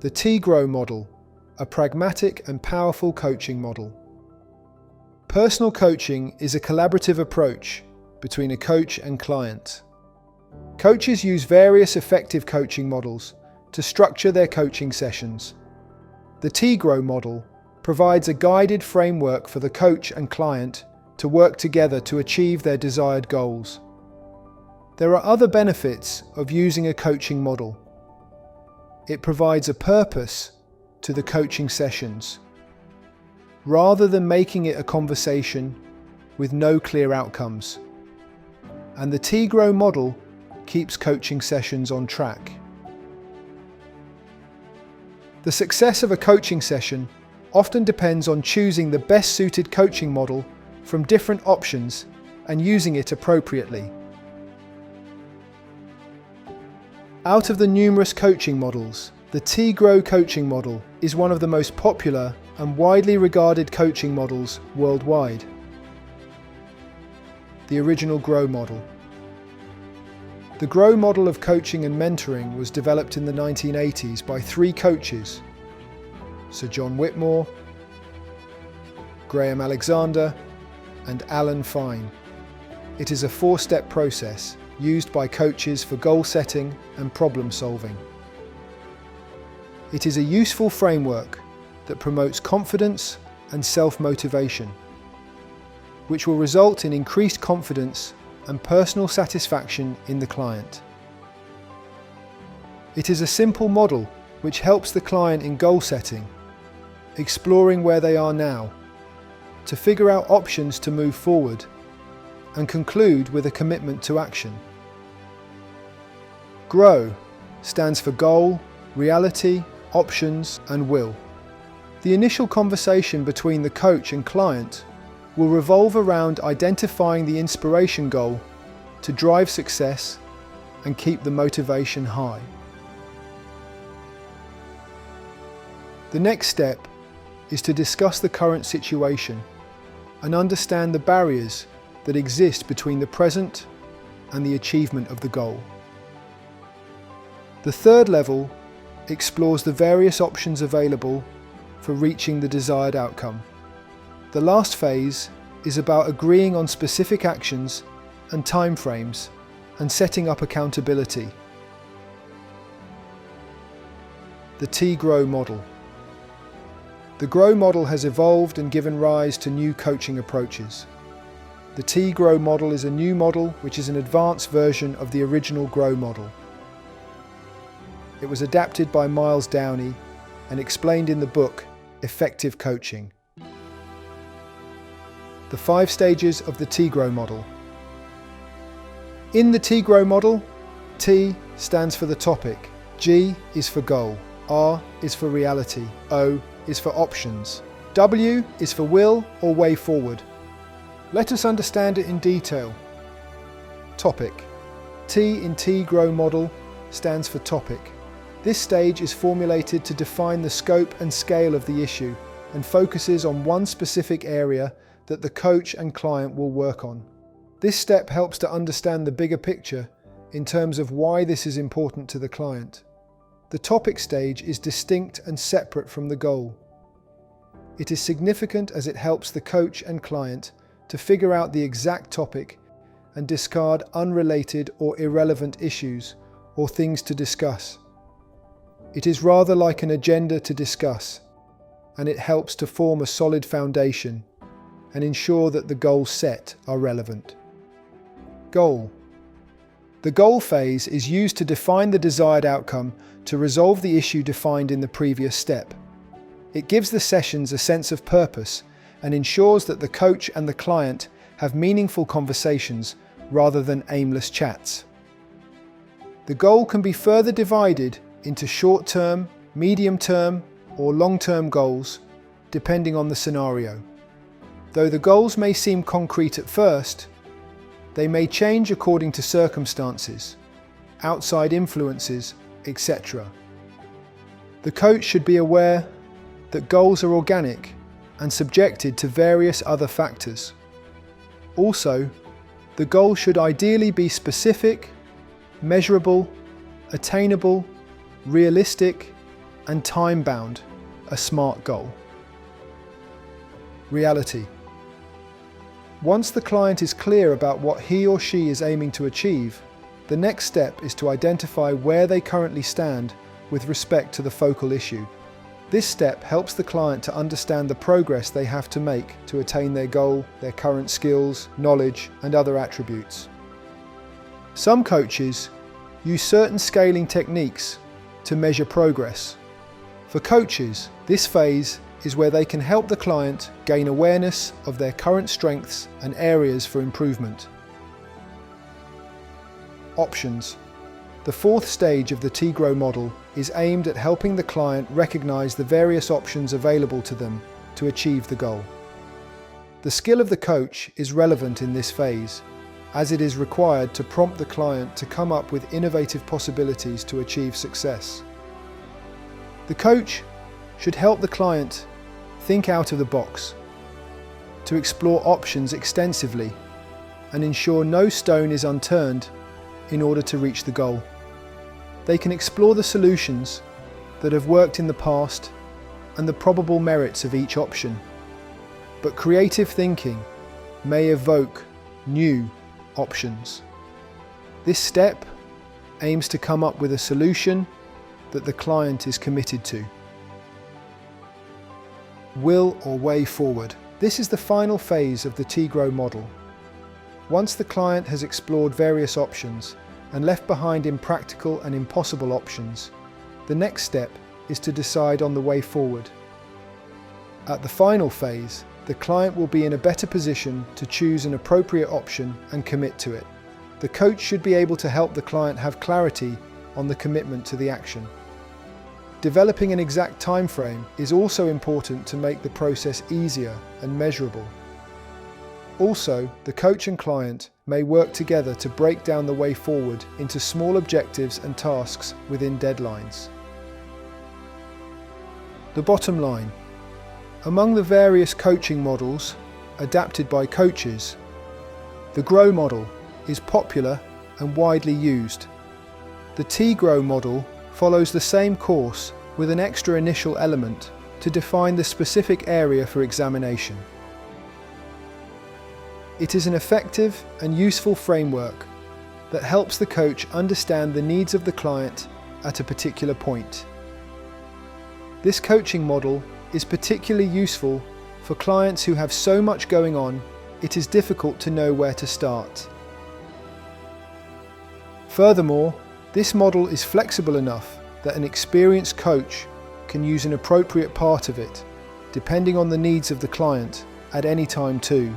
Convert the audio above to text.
The Trow model, a pragmatic and powerful coaching model. Personal coaching is a collaborative approach between a coach and client. Coaches use various effective coaching models to structure their coaching sessions. The Trow model provides a guided framework for the coach and client to work together to achieve their desired goals. There are other benefits of using a coaching model. It provides a purpose to the coaching sessions, rather than making it a conversation with no clear outcomes. And the Trow model keeps coaching sessions on track. The success of a coaching session often depends on choosing the best suited coaching model from different options and using it appropriately. Out of the numerous coaching models, the Trow coaching model is one of the most popular and widely regarded coaching models worldwide. The original Grow model. The Grow model of coaching and mentoring was developed in the 1980s by three coaches: Sir John Whitmore, Graham Alexander, and Alan Fine. It is a four-step process used by coaches for goal setting and problem solving. It is a useful framework that promotes confidence and self-motivation, which will result in increased confidence and personal satisfaction in the client. It is a simple model which helps the client in goal setting, exploring where they are now, to figure out options to move forward, and conclude with a commitment to action. GROW stands for Goal, Reality, Options and Will. The initial conversation between the coach and client will revolve around identifying the inspiration goal to drive success and keep the motivation high. The next step is to discuss the current situation and understand the barriers that exist between the present and the achievement of the goal. The third level explores the various options available for reaching the desired outcome. The last phase is about agreeing on specific actions and timeframes and setting up accountability. The Trow model. The GROW model has evolved and given rise to new coaching approaches. The Trow model is a new model which is an advanced version of the original GROW model. It was adapted by Miles Downey and explained in the book Effective Coaching. The 5 stages of the Trow model. In the Trow model, T stands for the topic, G is for goal, R is for reality, O is for options, W is for will or way forward. Let us understand it in detail. Topic. T in Trow model stands for topic. This stage is formulated to define the scope and scale of the issue and focuses on one specific area that the coach and client will work on. This step helps to understand the bigger picture in terms of why this is important to the client. The topic stage is distinct and separate from the goal. It is significant as it helps the coach and client to figure out the exact topic and discard unrelated or irrelevant issues or things to discuss. It is rather like an agenda to discuss, and it helps to form a solid foundation and ensure that the goals set are relevant. Goal. The goal phase is used to define the desired outcome to resolve the issue defined in the previous step. It gives the sessions a sense of purpose and ensures that the coach and the client have meaningful conversations rather than aimless chats. The goal can be further divided into short-term, medium-term, or long-term goals, depending on the scenario. Though the goals may seem concrete at first, they may change according to circumstances, outside influences, etc. The coach should be aware that goals are organic and subjected to various other factors. Also, the goal should ideally be specific, measurable, attainable, realistic, and time-bound, a SMART goal. Reality. Once the client is clear about what he or she is aiming to achieve, the next step is to identify where they currently stand with respect to the focal issue. This step helps the client to understand the progress they have to make to attain their goal, their current skills, knowledge, and other attributes. Some coaches use certain scaling techniques to measure progress. For coaches, this phase is where they can help the client gain awareness of their current strengths and areas for improvement. Options. The fourth stage of the T-GROW model is aimed at helping the client recognize the various options available to them to achieve the goal. The skill of the coach is relevant in this phase, as it is required to prompt the client to come up with innovative possibilities to achieve success. The coach should help the client think out of the box, to explore options extensively, and ensure no stone is unturned in order to reach the goal. They can explore the solutions that have worked in the past and the probable merits of each option. But creative thinking may evoke new options. This step aims to come up with a solution that the client is committed to. Will or way forward. This is the final phase of the T-GROW model. Once the client has explored various options and left behind impractical and impossible options, the next step is to decide on the way forward. At the final phase, the client will be in a better position to choose an appropriate option and commit to it. The coach should be able to help the client have clarity on the commitment to the action. Developing an exact time frame is also important to make the process easier and measurable. Also, the coach and client may work together to break down the way forward into small objectives and tasks within deadlines. The bottom line. Among the various coaching models adapted by coaches, the GROW model is popular and widely used. The T-GROW model follows the same course with an extra initial element to define the specific area for examination. It is an effective and useful framework that helps the coach understand the needs of the client at a particular point. This coaching model is particularly useful for clients who have so much going on, it is difficult to know where to start. Furthermore, this model is flexible enough that an experienced coach can use an appropriate part of it, depending on the needs of the client, at any time too.